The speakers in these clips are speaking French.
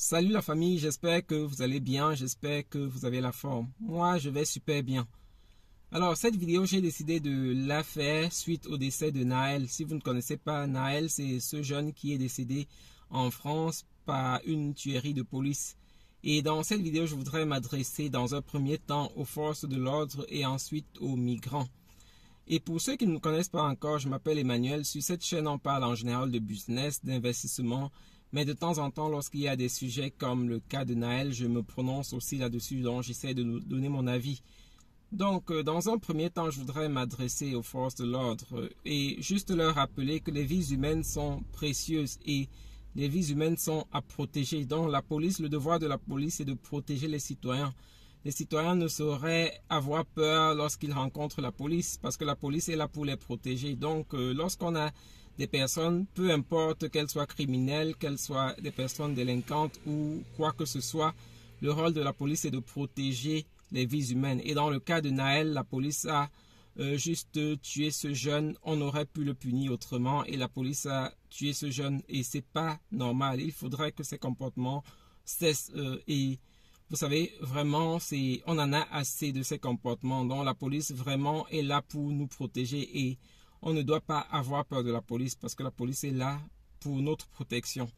Salut la famille, j'espère que vous allez bien, j'espère que vous avez la forme. Moi, je vais super bien. Alors, cette vidéo, j'ai décidé de la faire suite au décès de Naël. Si vous ne connaissez pas Naël, c'est ce jeune qui est décédé en France par une tuerie de police. Et dans cette vidéo, je voudrais m'adresser dans un premier temps aux forces de l'ordre et ensuite aux migrants. Et pour ceux qui ne me connaissent pas encore, je m'appelle Emmanuel. Sur cette chaîne, on parle en général de business, d'investissement, mais de temps en temps, lorsqu'il y a des sujets comme le cas de Naël, je me prononce aussi là-dessus, donc j'essaie de donner mon avis. Donc, dans un premier temps, je voudrais m'adresser aux forces de l'ordre et juste leur rappeler que les vies humaines sont précieuses et les vies humaines sont à protéger. Donc, la police, le devoir de la police, c'est de protéger les citoyens. Les citoyens ne sauraient avoir peur lorsqu'ils rencontrent la police parce que la police est là pour les protéger. Donc, lorsqu'on a des personnes, peu importe qu'elles soient criminelles, qu'elles soient des personnes délinquantes ou quoi que ce soit, le rôle de la police est de protéger les vies humaines. Et dans le cas de Naël, la police a juste tué ce jeune. On aurait pu le punir autrement et la police a tué ce jeune et c'est pas normal. Il faudrait que ces comportements cessent et vous savez, vraiment, on en a assez de ces comportements. Donc la police vraiment est là pour nous protéger et on ne doit pas avoir peur de la police parce que la police est là pour notre protection.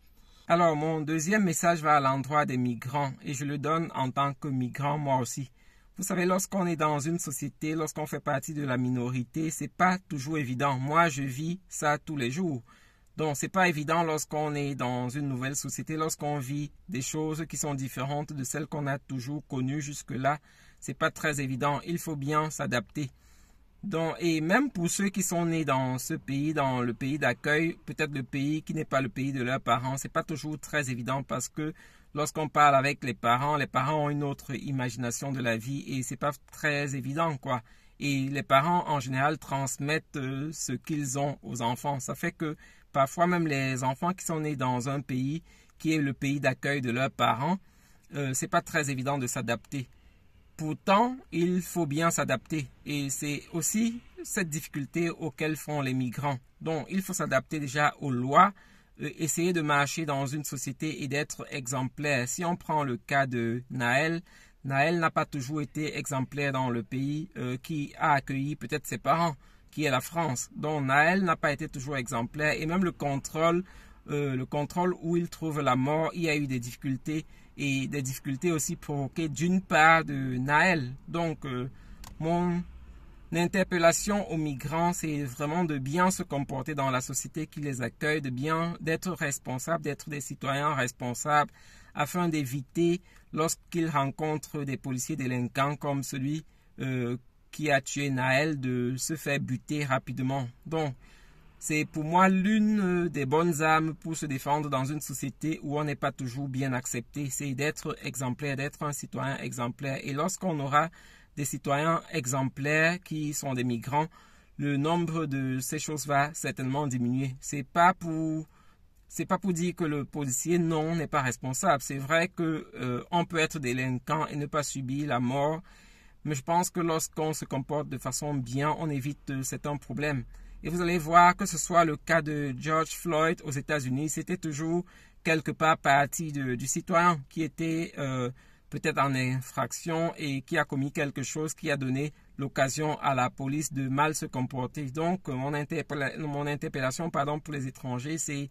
Alors, mon deuxième message va à l'endroit des migrants et je le donne en tant que migrant moi aussi. Vous savez, lorsqu'on est dans une société, lorsqu'on fait partie de la minorité, c'est pas toujours évident. Moi, je vis ça tous les jours. Donc, c'est pas évident lorsqu'on est dans une nouvelle société, lorsqu'on vit des choses qui sont différentes de celles qu'on a toujours connues jusque-là. C'est pas très évident. Il faut bien s'adapter. Donc, et même pour ceux qui sont nés dans ce pays, dans le pays d'accueil, peut-être le pays qui n'est pas le pays de leurs parents, c'est pas toujours très évident parce que lorsqu'on parle avec les parents ont une autre imagination de la vie et c'est pas très évident, quoi. Et les parents, en général, transmettent ce qu'ils ont aux enfants. Ça fait que parfois même les enfants qui sont nés dans un pays qui est le pays d'accueil de leurs parents, c'est pas très évident de s'adapter. Pourtant, il faut bien s'adapter et c'est aussi cette difficulté auquel font les migrants. Donc, il faut s'adapter déjà aux lois, essayer de marcher dans une société et d'être exemplaire. Si on prend le cas de Naël, Naël n'a pas toujours été exemplaire dans le pays qui a accueilli peut-être ses parents, qui est la France. Donc, Naël n'a pas été toujours exemplaire et même le contrôle où il trouve la mort, il y a eu des difficultés et des difficultés aussi provoquées d'une part de Naël. Donc, mon interpellation aux migrants, c'est vraiment de bien se comporter dans la société qui les accueille, d'être responsable, d'être des citoyens responsables afin d'éviter, lorsqu'ils rencontrent des policiers délinquants comme celui qui a tué Naël, de se faire buter rapidement. Donc, c'est pour moi l'une des bonnes armes pour se défendre dans une société où on n'est pas toujours bien accepté. C'est d'être exemplaire, d'être un citoyen exemplaire. Et lorsqu'on aura des citoyens exemplaires qui sont des migrants, le nombre de ces choses va certainement diminuer. C'est pas pour dire que le policier, non, n'est pas responsable. C'est vrai qu'on peut être délinquant et ne pas subir la mort. Mais je pense que lorsqu'on se comporte de façon bien, on évite certains problèmes. Et vous allez voir que ce soit le cas de George Floyd aux États-Unis, c'était toujours quelque part partie du citoyen qui était peut-être en infraction et qui a commis quelque chose qui a donné l'occasion à la police de mal se comporter. Donc, mon interpellation pour les étrangers, c'est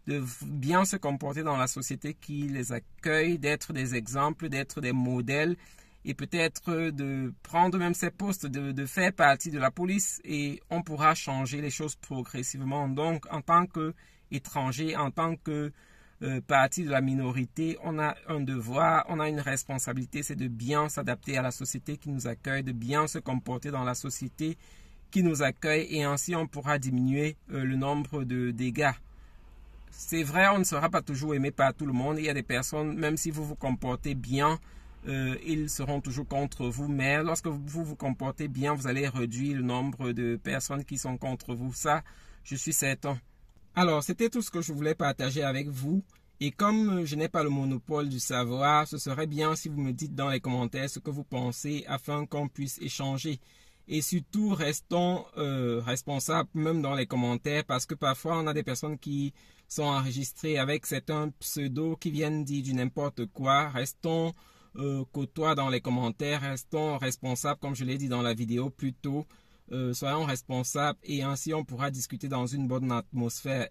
de bien se comporter dans la société qui les accueille, d'être des exemples, d'être des modèles et peut-être de prendre même ces postes, de faire partie de la police et on pourra changer les choses progressivement. Donc, en tant qu'étranger, en tant que partie de la minorité, on a un devoir, on a une responsabilité, c'est de bien s'adapter à la société qui nous accueille, de bien se comporter dans la société qui nous accueille et ainsi on pourra diminuer le nombre de dégâts. C'est vrai, on ne sera pas toujours aimé par tout le monde. Il y a des personnes, même si vous vous comportez bien, ils seront toujours contre vous, mais lorsque vous vous comportez bien, vous allez réduire le nombre de personnes qui sont contre vous. Ça, je suis certain. Alors, c'était tout ce que je voulais partager avec vous. Et comme je n'ai pas le monopole du savoir, ce serait bien si vous me dites dans les commentaires ce que vous pensez afin qu'on puisse échanger. Et surtout, restons responsables même dans les commentaires parce que parfois, on a des personnes qui sont enregistrés avec certains pseudos qui viennent dire du n'importe quoi. Restons côtois dans les commentaires, restons responsables comme je l'ai dit dans la vidéo plus tôt. Soyons responsables et ainsi on pourra discuter dans une bonne atmosphère.